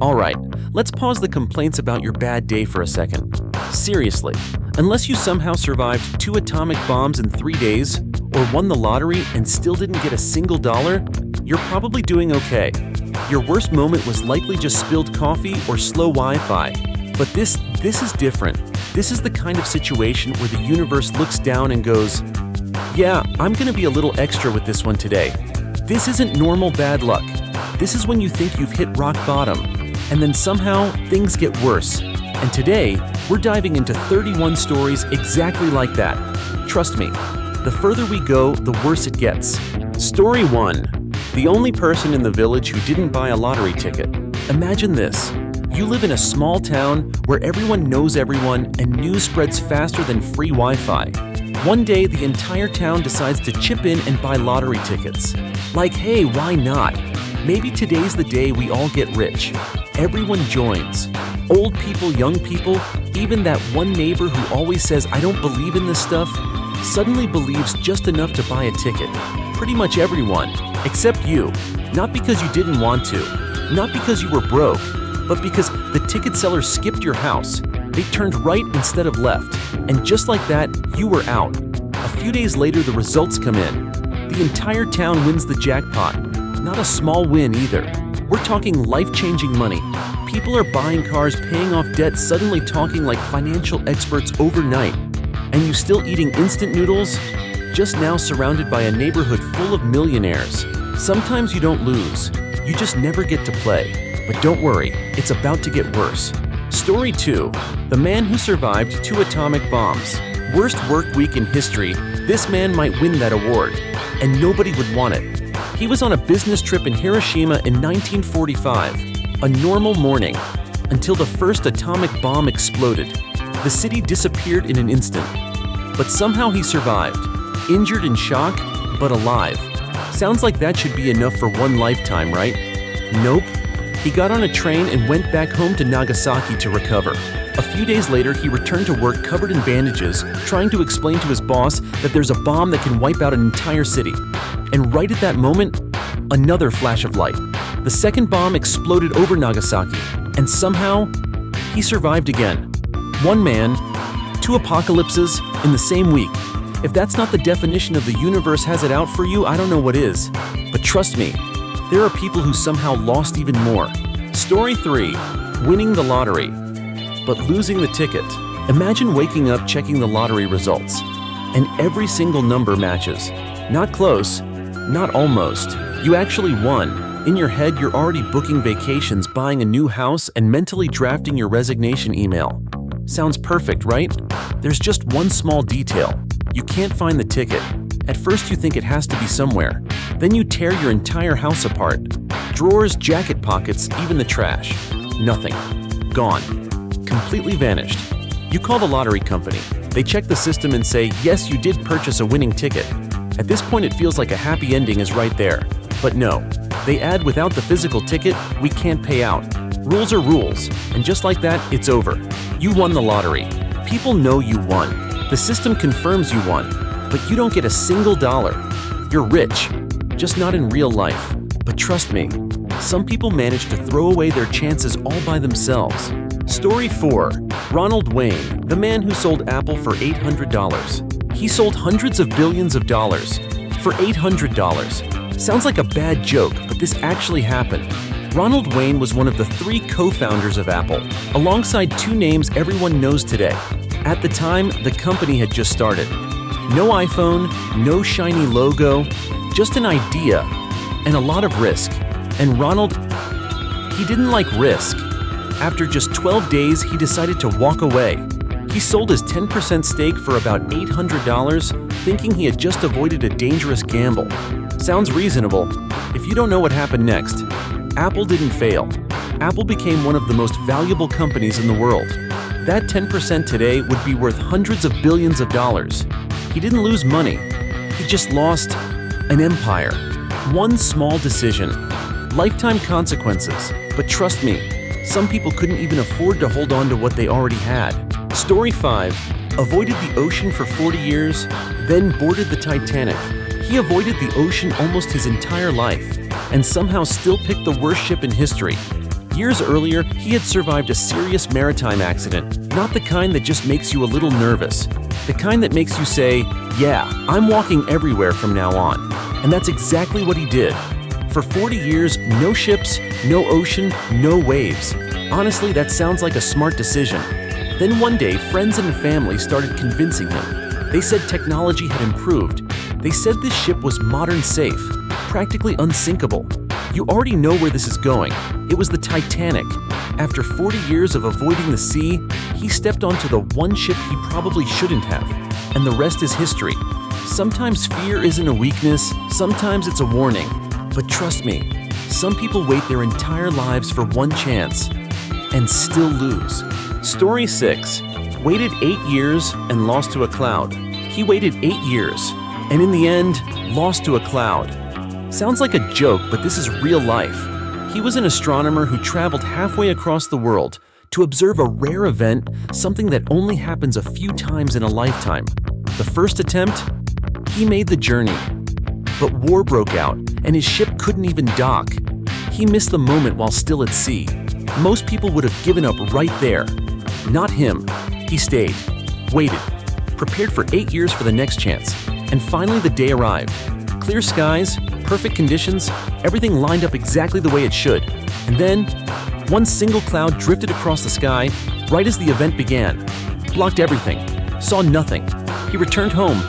Alright, let's pause the complaints about your bad day for a second. Seriously, unless you somehow survived 2 atomic bombs in 3 days, or won the lottery and still didn't get a single dollar, you're probably doing okay. Your worst moment was likely just spilled coffee or slow Wi-Fi. But this is different. This is the kind of situation where the universe looks down and goes, yeah, I'm gonna be a little extra with this one today. This isn't normal bad luck. This is when you think you've hit rock bottom, and then somehow things get worse. And today, we're diving into 31 stories exactly like that. Trust me, the further we go, the worse it gets. Story 1. The only person in the village who didn't buy a lottery ticket. Imagine this. You live in a small town where everyone knows everyone and news spreads faster than free Wi-Fi. One day, the entire town decides to chip in and buy lottery tickets. Like, hey, why not? Maybe today's the day we all get rich. Everyone joins. Old people, young people, even that one neighbor who always says, I don't believe in this stuff, suddenly believes just enough to buy a ticket. Pretty much everyone, except you. Not because you didn't want to, not because you were broke, but because the ticket seller skipped your house. They turned right instead of left, and just like that, you were out. A few days later, the results come in. The entire town wins the jackpot. Not a small win either. We're talking life-changing money. People are buying cars, paying off debt, suddenly talking like financial experts overnight. And you still eating instant noodles? Just now surrounded by a neighborhood full of millionaires. Sometimes you don't lose. You just never get to play. But don't worry, it's about to get worse. Story 2. The man who survived 2 atomic bombs. Worst work week in history, this man might win that award. And nobody would want it. He was on a business trip in Hiroshima in 1945. A normal morning, until the first atomic bomb exploded. The city disappeared in an instant. But somehow he survived. Injured in shock, but alive. Sounds like that should be enough for one lifetime, right? Nope. He got on a train and went back home to Nagasaki to recover. A few days later, he returned to work covered in bandages, trying to explain to his boss that there's a bomb that can wipe out an entire city. And right at that moment, another flash of light. The second bomb exploded over Nagasaki, and somehow, he survived again. One man, 2 apocalypses in the same week. If that's not the definition of the universe has it out for you, I don't know what is. But trust me, there are people who somehow lost even more. Story 3. Winning the lottery, but losing the ticket. Imagine waking up checking the lottery results, and every single number matches. Not close, not almost. You actually won. In your head, you're already booking vacations, buying a new house, and mentally drafting your resignation email. Sounds perfect, right? There's just one small detail. You can't find the ticket. At first you think it has to be somewhere. Then you tear your entire house apart. Drawers, jacket pockets, even the trash. Nothing. Gone. Completely vanished. You call the lottery company. They check the system and say, yes, you did purchase a winning ticket. At this point, it feels like a happy ending is right there. But no. They add, without the physical ticket, we can't pay out. Rules are rules. And just like that, it's over. You won the lottery. People know you won. The system confirms you won. But you don't get a single dollar. You're rich. Just not in real life. But trust me, some people manage to throw away their chances all by themselves. Story 4. Ronald Wayne, the man who sold Apple for $800. He sold hundreds of billions of dollars for $800. Sounds like a bad joke, but this actually happened. Ronald Wayne was one of the 3 co-founders of Apple, alongside 2 names everyone knows today. At the time, the company had just started. No iPhone, no shiny logo, just an idea, and a lot of risk. And Ronald, he didn't like risk. After just 12 days, he decided to walk away. He sold his 10% stake for about $800, thinking he had just avoided a dangerous gamble. Sounds reasonable. If you don't know what happened next, Apple didn't fail. Apple became one of the most valuable companies in the world. That 10% today would be worth hundreds of billions of dollars. He didn't lose money. He just lost an empire. One small decision. Lifetime consequences. But trust me, some people couldn't even afford to hold on to what they already had. Story 5. Avoided the ocean for 40 years, then boarded the Titanic. He avoided the ocean almost his entire life, and somehow still picked the worst ship in history. Years earlier, he had survived a serious maritime accident, not the kind that just makes you a little nervous. The kind that makes you say, yeah, I'm walking everywhere from now on. And that's exactly what he did. For 40 years, no ships, no ocean, no waves. Honestly, that sounds like a smart decision. Then one day, friends and family started convincing him. They said technology had improved. They said this ship was modern safe, practically unsinkable. You already know where this is going. It was the Titanic. After 40 years of avoiding the sea, he stepped onto the one ship he probably shouldn't have. And the rest is history. Sometimes fear isn't a weakness, sometimes it's a warning. But trust me, some people wait their entire lives for one chance and still lose. Story 6. Waited 8 years and lost to a cloud. He waited 8 years and in the end, lost to a cloud. Sounds like a joke, but this is real life. He was an astronomer who traveled halfway across the world to observe a rare event, something that only happens a few times in a lifetime. The first attempt, he made the journey. But war broke out, and his ship couldn't even dock. He missed the moment while still at sea. Most people would have given up right there. Not him. He stayed, waited, prepared for 8 years for the next chance. And finally the day arrived. Clear skies, perfect conditions, everything lined up exactly the way it should. And then, one single cloud drifted across the sky right as the event began. Blocked everything. Saw nothing. He returned home,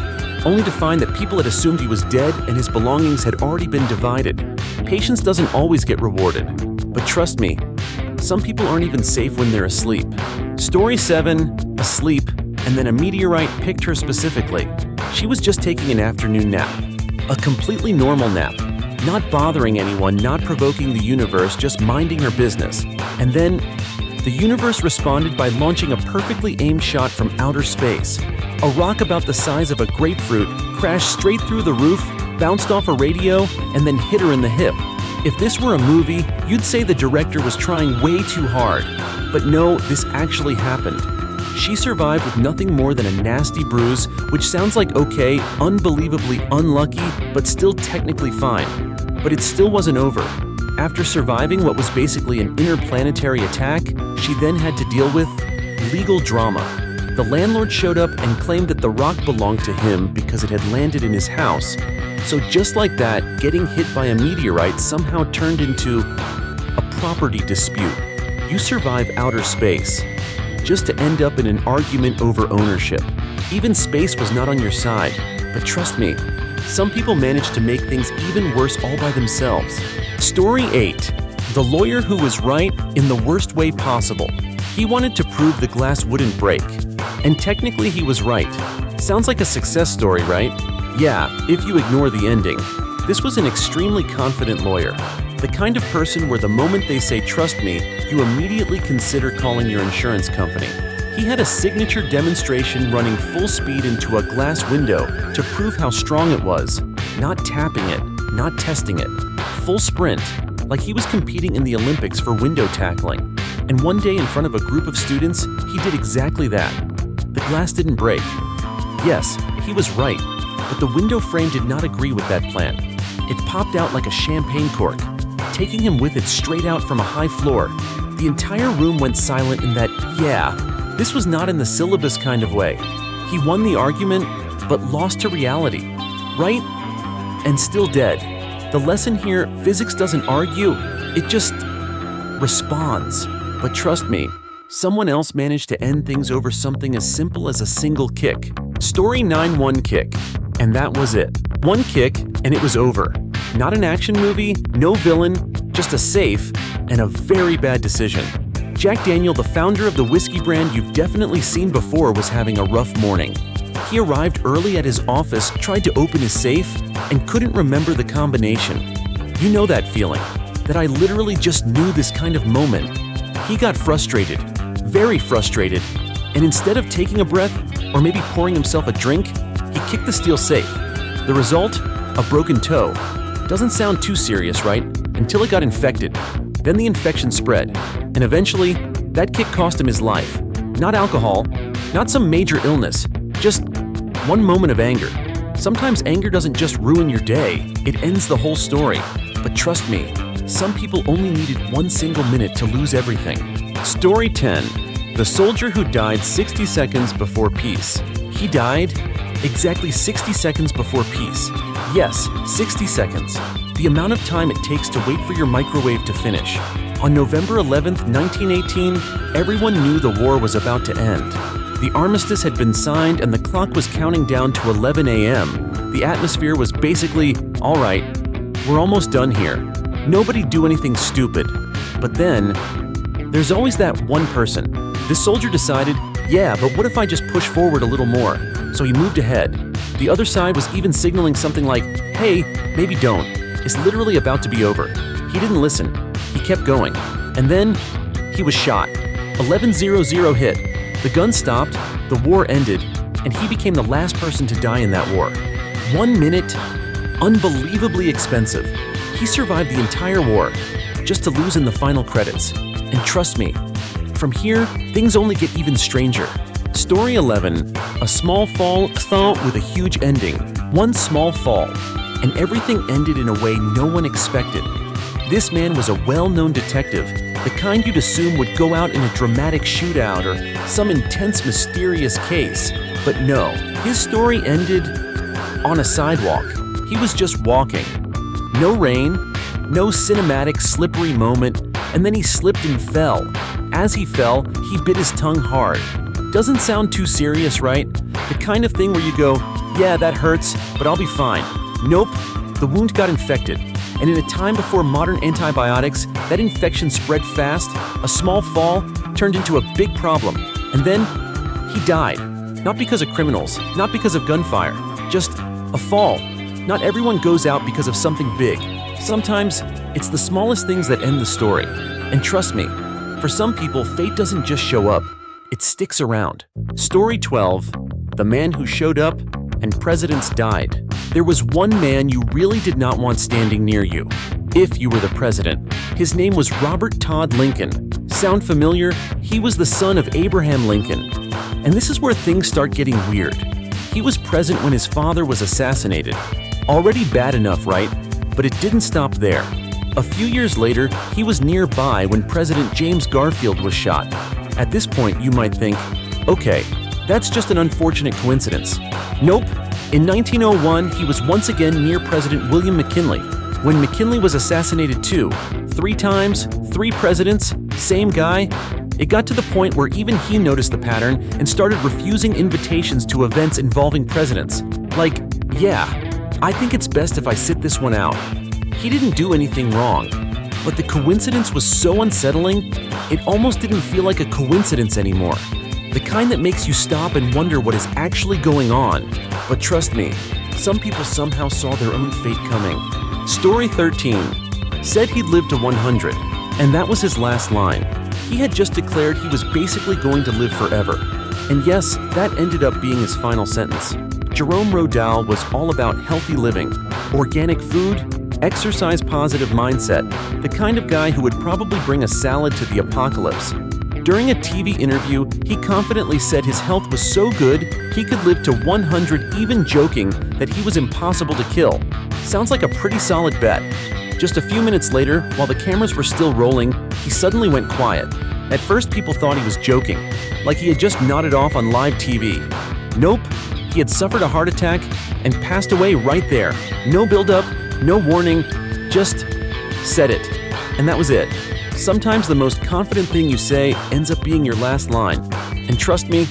only to find that people had assumed he was dead and his belongings had already been divided. Patience doesn't always get rewarded. But trust me, some people aren't even safe when they're asleep. Story 7. Asleep, and then a meteorite picked her specifically. She was just taking an afternoon nap. A completely normal nap. Not bothering anyone, not provoking the universe, just minding her business. And then, the universe responded by launching a perfectly aimed shot from outer space. A rock about the size of a grapefruit crashed straight through the roof, bounced off a radio, and then hit her in the hip. If this were a movie, you'd say the director was trying way too hard. But no, this actually happened. She survived with nothing more than a nasty bruise, which sounds like okay, unbelievably unlucky, but still technically fine. But it still wasn't over. After surviving what was basically an interplanetary attack, she then had to deal with legal drama. The landlord showed up and claimed that the rock belonged to him because it had landed in his house. So just like that, getting hit by a meteorite somehow turned into a property dispute. You survive outer space, just to end up in an argument over ownership. Even space was not on your side. But trust me, some people manage to make things even worse all by themselves. Story 8. The lawyer who was right in the worst way possible. He wanted to prove the glass wouldn't break. And technically he was right. Sounds like a success story, right? Yeah, if you ignore the ending. This was an extremely confident lawyer. The kind of person where the moment they say trust me, you immediately consider calling your insurance company. He had a signature demonstration running full speed into a glass window to prove how strong it was. Not tapping it, not testing it. Full sprint, like he was competing in the Olympics for window tackling. And one day in front of a group of students, he did exactly that. The glass didn't break. Yes, he was right, but the window frame did not agree with that plan. It popped out like a champagne cork, taking him with it straight out from a high floor. The entire room went silent in that, yeah, this was not in the syllabus kind of way. He won the argument, but lost to reality. Right? And still dead. The lesson here, physics doesn't argue, it just responds. But trust me, someone else managed to end things over something as simple as a single kick. Story 9. One kick. And that was it. One kick, and it was over. Not an action movie, no villain, just a safe and a very bad decision. Jack Daniel, the founder of the whiskey brand you've definitely seen before, was having a rough morning. He arrived early at his office, tried to open his safe, and couldn't remember the combination. You know that feeling, that I literally just knew this kind of moment. He got frustrated, very frustrated, and instead of taking a breath or maybe pouring himself a drink, he kicked the steel safe. The result? A broken toe. Doesn't sound too serious, right? Until it got infected. Then the infection spread, and eventually, that kick cost him his life. Not alcohol, not some major illness, just one moment of anger. Sometimes anger doesn't just ruin your day, it ends the whole story. But trust me, some people only needed one single minute to lose everything. Story 10. The soldier who died 60 seconds before peace. He died exactly 60 seconds before peace. Yes, 60 seconds. The amount of time it takes to wait for your microwave to finish. On November 11, 1918, everyone knew the war was about to end. The armistice had been signed and the clock was counting down to 11 a.m. The atmosphere was basically, all right, we're almost done here. Nobody do anything stupid. But then, there's always that one person. This soldier decided, yeah, but what if I just push forward a little more? So he moved ahead. The other side was even signaling something like, hey, maybe don't. It's literally about to be over. He didn't listen. He kept going. And then, he was shot. 11:00 hit. The gun stopped, the war ended, and he became the last person to die in that war. 1 minute, unbelievably expensive. He survived the entire war, just to lose in the final credits. And trust me, from here, things only get even stranger. Story 11. A small fall with a huge ending. One small fall, and everything ended in a way no one expected. This man was a well-known detective, the kind you'd assume would go out in a dramatic shootout or some intense, mysterious case. But no, his story ended on a sidewalk. He was just walking. No rain, no cinematic, slippery moment, and then he slipped and fell. As he fell, he bit his tongue hard. Doesn't sound too serious, right? The kind of thing where you go, yeah, that hurts, but I'll be fine. Nope, the wound got infected. And in a time before modern antibiotics, that infection spread fast, a small fall turned into a big problem. And then, he died. Not because of criminals, not because of gunfire, just a fall. Not everyone goes out because of something big. Sometimes, it's the smallest things that end the story. And trust me, for some people, fate doesn't just show up, it sticks around. Story 12. The man who showed up and presidents died. There was one man you really did not want standing near you, if you were the president. His name was Robert Todd Lincoln. Sound familiar? He was the son of Abraham Lincoln. And this is where things start getting weird. He was present when his father was assassinated. Already bad enough, right? But it didn't stop there. A few years later, he was nearby when President James Garfield was shot. At this point, you might think, okay, that's just an unfortunate coincidence. Nope. In 1901, he was once again near President William McKinley. When McKinley was assassinated too, 3 times, 3 presidents, same guy. It got to the point where even he noticed the pattern and started refusing invitations to events involving presidents. Like, yeah, I think it's best if I sit this one out. He didn't do anything wrong, but the coincidence was so unsettling, it almost didn't feel like a coincidence anymore. The kind that makes you stop and wonder what is actually going on. But trust me, some people somehow saw their own fate coming. Story 13. Said he'd live to 100, and that was his last line. He had just declared he was basically going to live forever. And yes, that ended up being his final sentence. Jerome Rodal was all about healthy living, organic food, exercise-positive mindset, the kind of guy who would probably bring a salad to the apocalypse. During a TV interview, he confidently said his health was so good he could live to 100, even joking that he was impossible to kill. Sounds like a pretty solid bet. Just a few minutes later, while the cameras were still rolling, he suddenly went quiet. At first, people thought he was joking, like he had just nodded off on live TV. Nope, he had suffered a heart attack and passed away right there. No build-up, no warning, just said it. And that was it. Sometimes the most confident thing you say ends up being your last line. And trust me,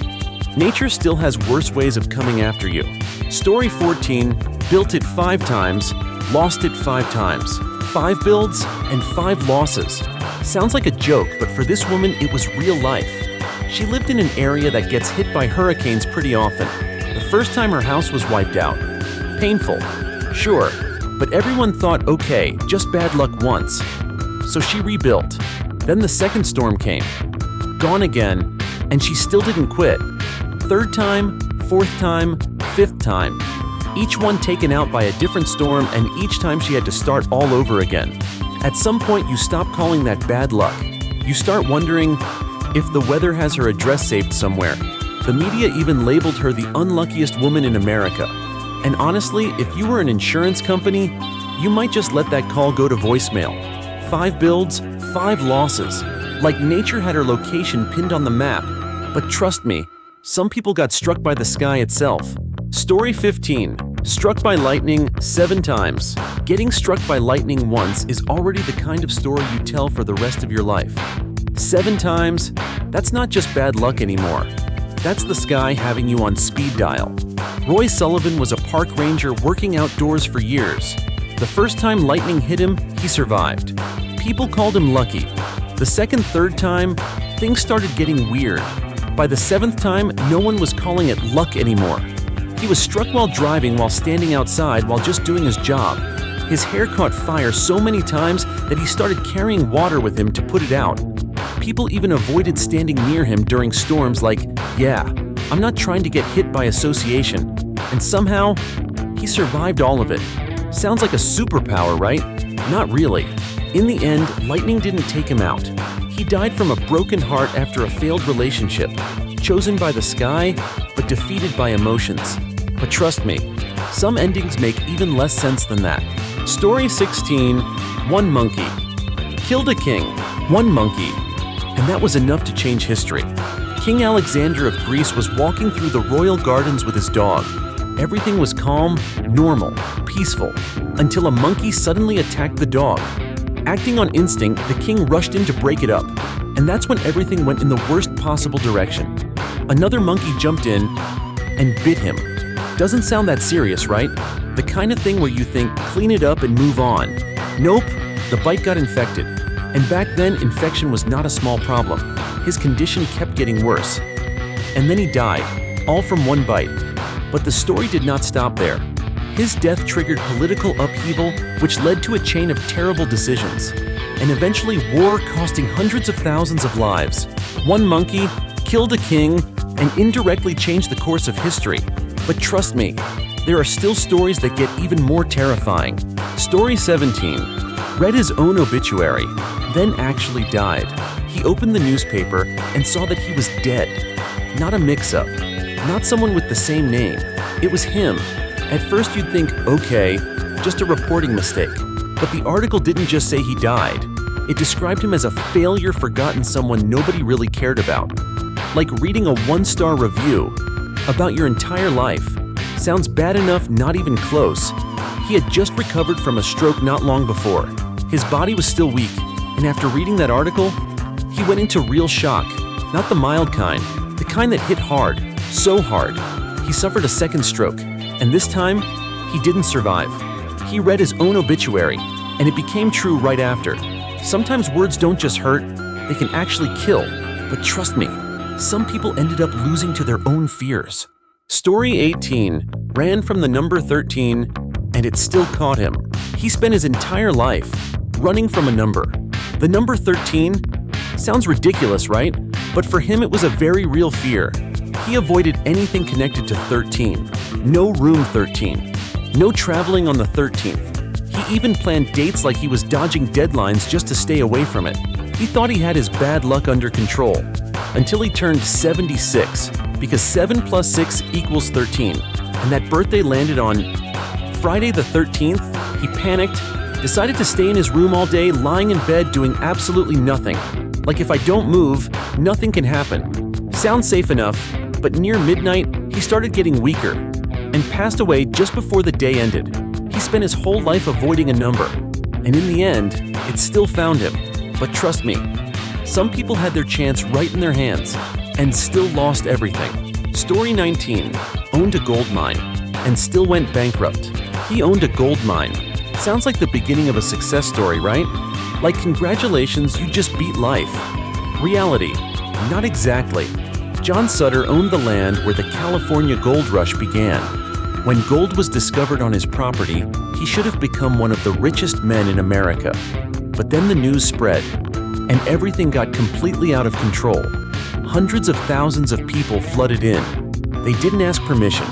nature still has worse ways of coming after you. Story 14. Built it 5 times, lost it 5 times. 5 builds and 5 losses. Sounds like a joke, but for this woman, it was real life. She lived in an area that gets hit by hurricanes pretty often. The first time her house was wiped out. Painful, sure, but everyone thought, okay, just bad luck once. So she rebuilt. Then the second storm came. Gone again, and she still didn't quit. 3rd time, 4th time, 5th time. Each one taken out by a different storm, and each time she had to start all over again. At some point, you stop calling that bad luck. You start wondering if the weather has her address saved somewhere. The media even labeled her the unluckiest woman in America. And honestly, if you were an insurance company, you might just let that call go to voicemail. 5 builds, 5 losses. Like nature had her location pinned on the map. But trust me, some people got struck by the sky itself. Story 15. Struck by lightning 7 times. Getting struck by lightning once is already the kind of story you tell for the rest of your life. 7 times? That's not just bad luck anymore. That's the sky having you on speed dial. Roy Sullivan was a park ranger working outdoors for years. The first time lightning hit him, he survived. People called him lucky. The second, third time, things started getting weird. By the 7th time, no one was calling it luck anymore. He was struck while driving while standing outside while just doing his job. His hair caught fire so many times that he started carrying water with him to put it out. People even avoided standing near him during storms like, yeah, I'm not trying to get hit by association. And somehow, he survived all of it. Sounds like a superpower, right? Not really. In the end, lightning didn't take him out. He died from a broken heart after a failed relationship, chosen by the sky, but defeated by emotions. But trust me, some endings make even less sense than that. Story 16. One monkey. Killed a king. One monkey. And that was enough to change history. King Alexander of Greece was walking through the royal gardens with his dog. Everything was calm, normal, peaceful, until a monkey suddenly attacked the dog. Acting on instinct, the king rushed in to break it up, and that's when everything went in the worst possible direction. Another monkey jumped in and bit him. Doesn't sound that serious, right? The kind of thing where you think, clean it up and move on. Nope, the bite got infected. And back then, infection was not a small problem. His condition kept getting worse. And then he died, all from one bite. But the story did not stop there. His death triggered political upheaval, which led to a chain of terrible decisions. And eventually war costing hundreds of thousands of lives. One monkey killed a king and indirectly changed the course of history. But trust me, there are still stories that get even more terrifying. Story 17. Read his own obituary, then actually died. He opened the newspaper and saw that he was dead. Not a mix-up. Not someone with the same name. It was him. At first you'd think, okay, just a reporting mistake. But the article didn't just say he died. It described him as a failure, forgotten someone nobody really cared about. Like reading a 1-star review about your entire life. Sounds bad enough, not even close. He had just recovered from a stroke not long before. His body was still weak, and after reading that article, he went into real shock. Not the mild kind, the kind that hit hard, so hard. He suffered a second stroke, and this time, he didn't survive. He read his own obituary, and it became true right after. Sometimes words don't just hurt, they can actually kill. But trust me, some people ended up losing to their own fears. Story 18. Ran from the number 13, and it still caught him. He spent his entire life running from a number. The number 13 sounds ridiculous, right? But for him, it was a very real fear. He avoided anything connected to 13. No room 13. No traveling on the 13th. He even planned dates like he was dodging deadlines just to stay away from it. He thought he had his bad luck under control. Until he turned 76, because 7 plus 6 equals 13. And that birthday landed on Friday the 13th. He panicked, decided to stay in his room all day, lying in bed doing absolutely nothing. Like if I don't move, nothing can happen. Sounds safe enough, but near midnight, he started getting weaker and passed away just before the day ended. He spent his whole life avoiding a number, and in the end, it still found him. But trust me, some people had their chance right in their hands and still lost everything. Story 19. Owned a gold mine and still went bankrupt. He owned a gold mine. Sounds like the beginning of a success story, right? Like congratulations, you just beat life. Reality, not exactly. John Sutter owned the land where the California gold rush began. When gold was discovered on his property, he should have become one of the richest men in America. But then the news spread, and everything got completely out of control. Hundreds of thousands of people flooded in. They didn't ask permission.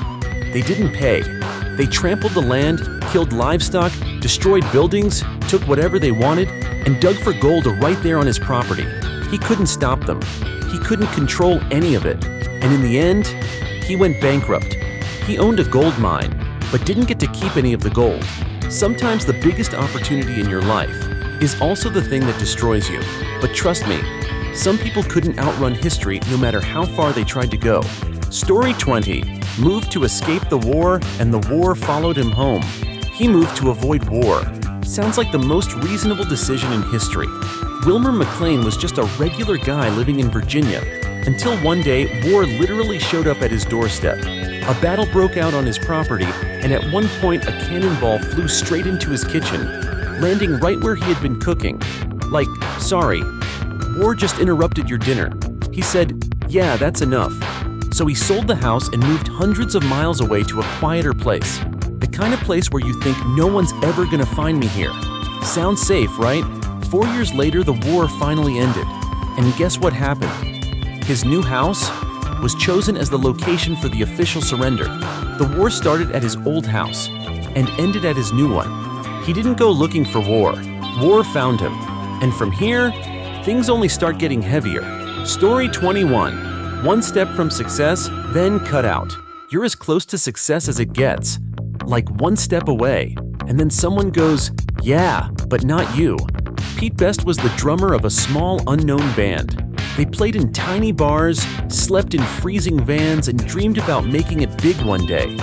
They didn't pay. They trampled the land, killed livestock, destroyed buildings, took whatever they wanted, and dug for gold right there on his property. He couldn't stop them. He couldn't control any of it. And in the end, he went bankrupt. He owned a gold mine, but didn't get to keep any of the gold. Sometimes the biggest opportunity in your life is also the thing that destroys you. But trust me, some people couldn't outrun history no matter how far they tried to go. Story 20. Moved to escape the war, and the war followed him home. He moved to avoid war. Sounds like the most reasonable decision in history. Wilmer McLean was just a regular guy living in Virginia, until one day war literally showed up at his doorstep. A battle broke out on his property, and at one point a cannonball flew straight into his kitchen, landing right where he had been cooking. Like, sorry, war just interrupted your dinner. He said, yeah, that's enough. So he sold the house and moved hundreds of miles away to a quieter place. The kind of place where you think no one's ever gonna find me here. Sounds safe, right? 4 years later, the war finally ended. And guess what happened? His new house was chosen as the location for the official surrender. The war started at his old house and ended at his new one. He didn't go looking for war. War found him. And from here, things only start getting heavier. Story 21. One step from success, then cut out. You're as close to success as it gets. Like one step away. And then someone goes, yeah, but not you. Pete Best was the drummer of a small unknown band. They played in tiny bars, slept in freezing vans, and dreamed about making it big one day.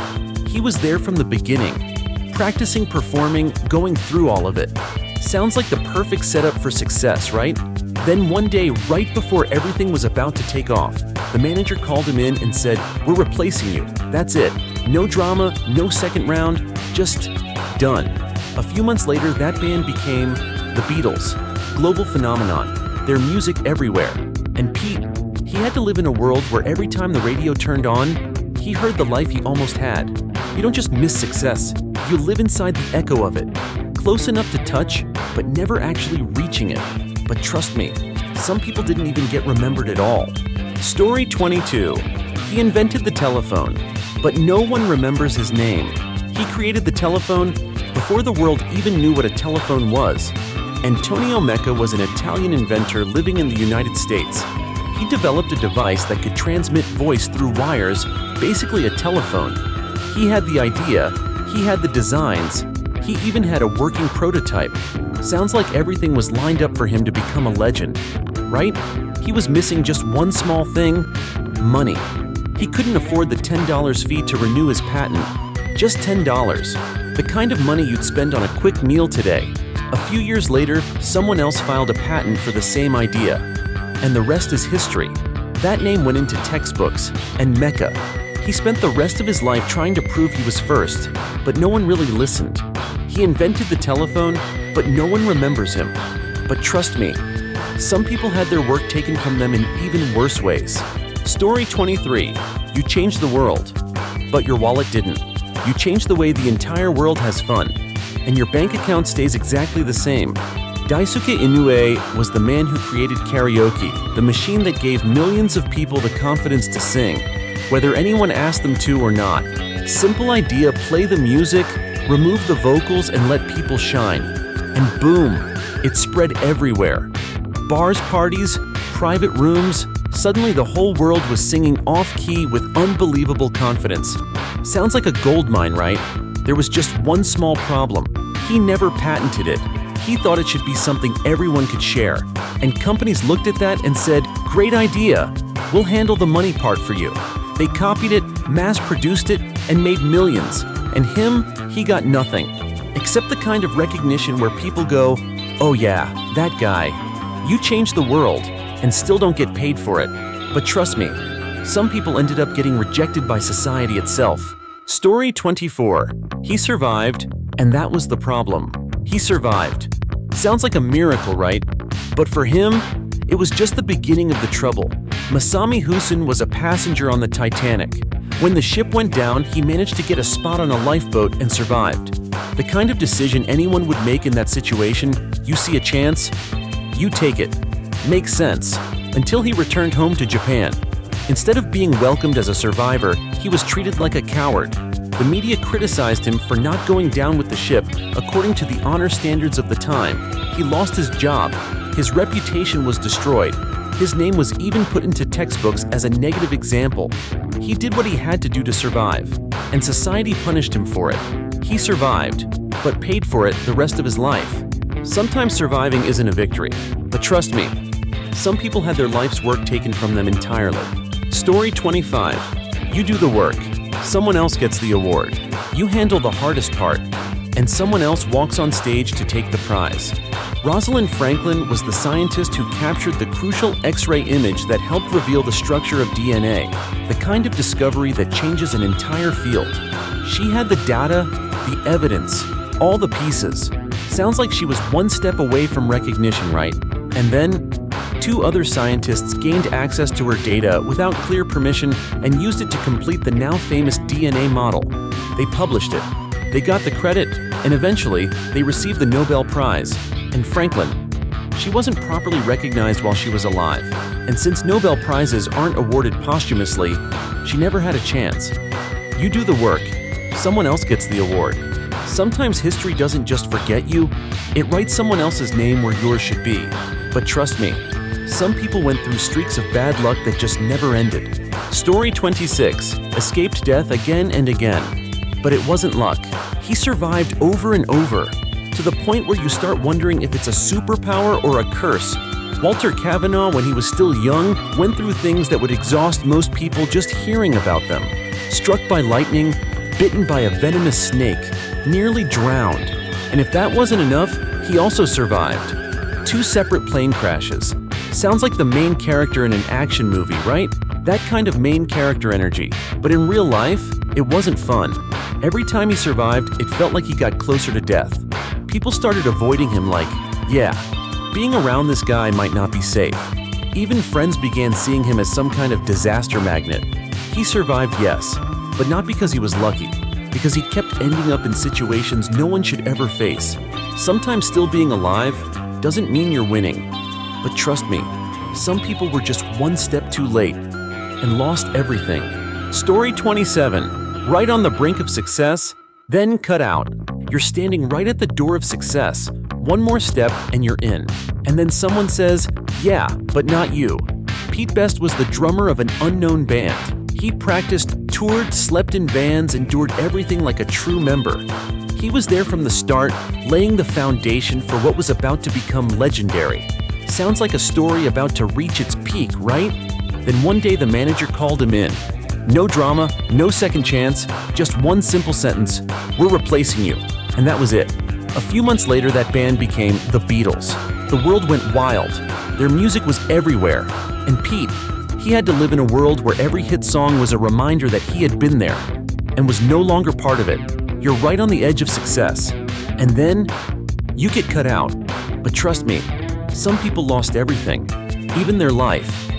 He was there from the beginning, practicing performing, going through all of it. Sounds like the perfect setup for success, right? Then one day, right before everything was about to take off, the manager called him in and said, we're replacing you. That's it. No drama, no second round, just done. A few months later, that band became the Beatles, global phenomenon, their music everywhere. And Pete, he had to live in a world where every time the radio turned on, he heard the life he almost had. You don't just miss success, you live inside the echo of it. Close enough to touch, but never actually reaching it. But trust me, some people didn't even get remembered at all. Story 22. He invented the telephone, but no one remembers his name. He created the telephone before the world even knew what a telephone was. Antonio Mecca was an Italian inventor living in the United States. He developed a device that could transmit voice through wires, basically a telephone. He had the idea, he had the designs, he even had a working prototype. Sounds like everything was lined up for him to become a legend, right? He was missing just one small thing: money. He couldn't afford the $10 fee to renew his patent. Just $10. The kind of money you'd spend on a quick meal today. A few years later, someone else filed a patent for the same idea. And the rest is history. That name went into textbooks, and Mecca. He spent the rest of his life trying to prove he was first, but no one really listened. He invented the telephone, but no one remembers him. But trust me, some people had their work taken from them in even worse ways. Story 23. You changed the world, but your wallet didn't. You changed the way the entire world has fun, and your bank account stays exactly the same. Daisuke Inoue was the man who created karaoke, the machine that gave millions of people the confidence to sing, whether anyone asked them to or not. Simple idea: play the music, remove the vocals, and let people shine. And boom, it spread everywhere. Bars, parties, private rooms, suddenly the whole world was singing off-key with unbelievable confidence. Sounds like a gold mine, right? There was just one small problem. He never patented it. He thought it should be something everyone could share. And companies looked at that and said, great idea, we'll handle the money part for you. They copied it, mass-produced it, and made millions. And him, he got nothing. Except the kind of recognition where people go, oh yeah, that guy. You changed the world, and still don't get paid for it. But trust me, some people ended up getting rejected by society itself. Story 24. He survived, and that was the problem. He survived. Sounds like a miracle, right? But for him, it was just the beginning of the trouble. Masami Hussein was a passenger on the Titanic. When the ship went down, he managed to get a spot on a lifeboat and survived. The kind of decision anyone would make in that situation: you see a chance, you take it. Makes sense. Until he returned home to Japan. Instead of being welcomed as a survivor, he was treated like a coward. The media criticized him for not going down with the ship according to the honor standards of the time. He lost his job. His reputation was destroyed. His name was even put into textbooks as a negative example. He did what he had to do to survive, and society punished him for it. He survived, but paid for it the rest of his life. Sometimes surviving isn't a victory, but trust me, some people had their life's work taken from them entirely. Story 25. You do the work. Someone else gets the award. You handle the hardest part, and someone else walks on stage to take the prize. Rosalind Franklin was the scientist who captured the crucial X-ray image that helped reveal the structure of DNA, the kind of discovery that changes an entire field. She had the data, the evidence, all the pieces. Sounds like she was one step away from recognition, right? And then, two other scientists gained access to her data without clear permission and used it to complete the now famous DNA model. They published it. They got the credit, and eventually, they received the Nobel Prize. And Franklin, she wasn't properly recognized while she was alive. And since Nobel Prizes aren't awarded posthumously, she never had a chance. You do the work. Someone else gets the award. Sometimes history doesn't just forget you, it writes someone else's name where yours should be. But trust me, some people went through streaks of bad luck that just never ended. Story 26. Escaped death again and again. But it wasn't luck. He survived over and over, to the point where you start wondering if it's a superpower or a curse. Walter Kavanaugh, when he was still young, went through things that would exhaust most people just hearing about them. Struck by lightning, bitten by a venomous snake, nearly drowned. And if that wasn't enough, he also survived 2 separate plane crashes. Sounds like the main character in an action movie, right? That kind of main character energy. But in real life, it wasn't fun. Every time he survived, it felt like he got closer to death. People started avoiding him like, yeah, being around this guy might not be safe. Even friends began seeing him as some kind of disaster magnet. He survived, yes, but not because he was lucky, because he kept ending up in situations no one should ever face. Sometimes still being alive doesn't mean you're winning. But trust me, some people were just one step too late and lost everything. Story 27. Right on the brink of success, then cut out. You're standing right at the door of success. One more step and you're in. And then someone says, yeah, but not you. Pete Best was the drummer of an unknown band. He practiced, toured, slept in vans, endured everything like a true member. He was there from the start, laying the foundation for what was about to become legendary. Sounds like a story about to reach its peak, right? Then one day the manager called him in. No drama, no second chance, just one simple sentence, we're replacing you. And that was it. A few months later, that band became the Beatles. The world went wild. Their music was everywhere. And Pete, he had to live in a world where every hit song was a reminder that he had been there and was no longer part of it. You're right on the edge of success. And then, you get cut out. But trust me, some people lost everything, even their life,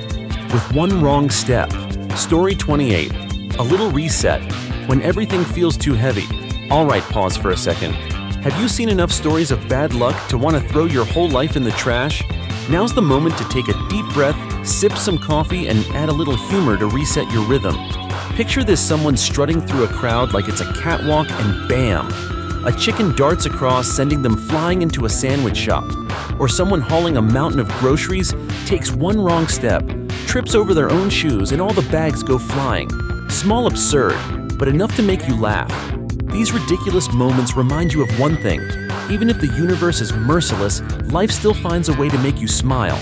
with one wrong step. Story 28. A little reset. When everything feels too heavy. Alright, pause for a second. Have you seen enough stories of bad luck to want to throw your whole life in the trash? Now's the moment to take a deep breath, sip some coffee, and add a little humor to reset your rhythm. Picture this: someone strutting through a crowd like it's a catwalk, and bam! A chicken darts across, sending them flying into a sandwich shop. Or someone hauling a mountain of groceries takes one wrong step, trips over their own shoes, and all the bags go flying. Small, absurd, but enough to make you laugh. These ridiculous moments remind you of one thing: even if the universe is merciless, life still finds a way to make you smile.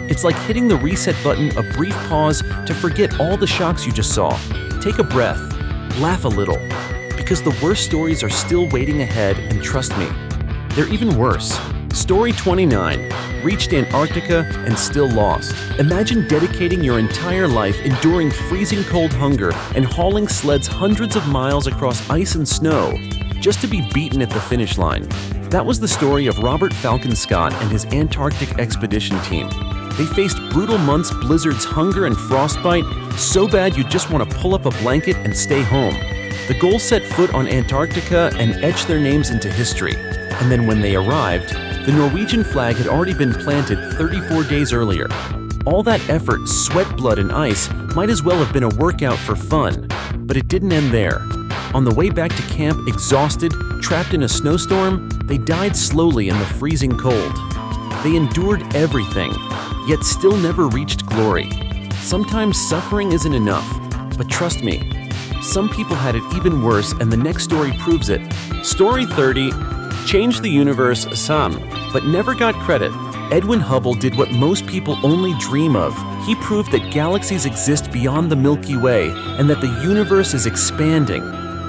It's like hitting the reset button, a brief pause to forget all the shocks you just saw. Take a breath, laugh a little, because the worst stories are still waiting ahead, and trust me, they're even worse. Story 29. Reached Antarctica and still lost. Imagine dedicating your entire life enduring freezing cold hunger and hauling sleds hundreds of miles across ice and snow just to be beaten at the finish line. That was the story of Robert Falcon Scott and his Antarctic expedition team. They faced brutal months, blizzards, hunger, and frostbite so bad you'd just want to pull up a blanket and stay home. The goal: set foot on Antarctica and etch their names into history. And then when they arrived, the Norwegian flag had already been planted 34 days earlier. All that effort, sweat, blood, and ice might as well have been a workout for fun. But it didn't end there. On the way back to camp, exhausted, trapped in a snowstorm, they died slowly in the freezing cold. They endured everything, yet still never reached glory. Sometimes suffering isn't enough, but trust me, some people had it even worse, and the next story proves it. Story 30. Change the universe some. but never got credit. Edwin Hubble did what most people only dream of. He proved that galaxies exist beyond the Milky Way and that the universe is expanding.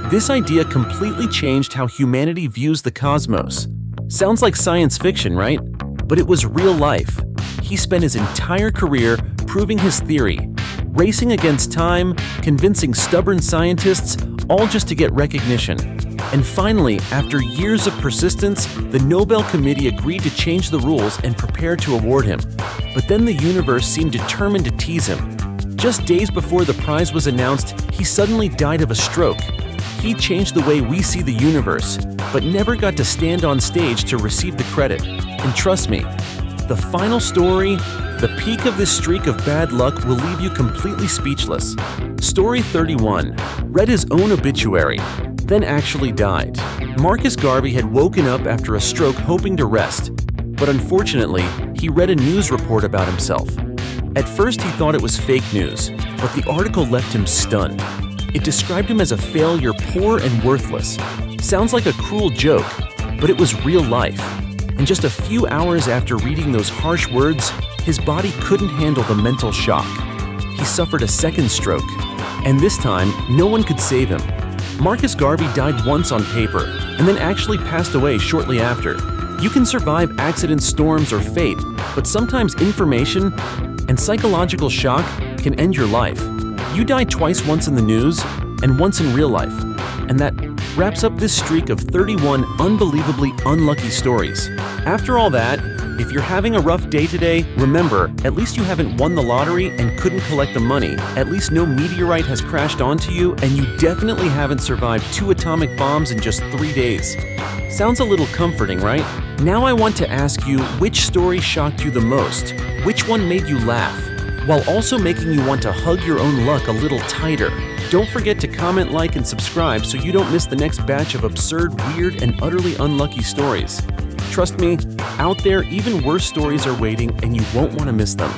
This idea completely changed how humanity views the cosmos. Sounds like science fiction, right? But it was real life. He spent his entire career proving his theory, racing against time, convincing stubborn scientists, all just to get recognition. And finally, after years of persistence, the Nobel Committee agreed to change the rules and prepared to award him. But then the universe seemed determined to tease him. Just days before the prize was announced, he suddenly died of a stroke. He changed the way we see the universe, but never got to stand on stage to receive the credit. And trust me, the final story, the peak of this streak of bad luck, will leave you completely speechless. Story 31. Read his own obituary, then actually died. Marcus Garvey had woken up after a stroke hoping to rest, but unfortunately, he read a news report about himself. At first, he thought it was fake news, but the article left him stunned. It described him as a failure, poor and worthless. Sounds like a cruel joke, but it was real life. And just a few hours after reading those harsh words, his body couldn't handle the mental shock. He suffered a second stroke, and this time, no one could save him. Marcus Garvey died once on paper, and then actually passed away shortly after. You can survive accidents, storms, or fate, but sometimes information and psychological shock can end your life. You died twice, once in the news and once in real life. And that wraps up this streak of 31 unbelievably unlucky stories. After all that, if you're having a rough day today, remember, at least you haven't won the lottery and couldn't collect the money. At least no meteorite has crashed onto you, and you definitely haven't survived 2 atomic bombs in just 3 days. Sounds a little comforting, right? Now I want to ask you, which story shocked you the most? Which one made you laugh, while also making you want to hug your own luck a little tighter? Don't forget to comment, like, and subscribe so you don't miss the next batch of absurd, weird, and utterly unlucky stories. Trust me, out there, even worse stories are waiting, and you won't want to miss them.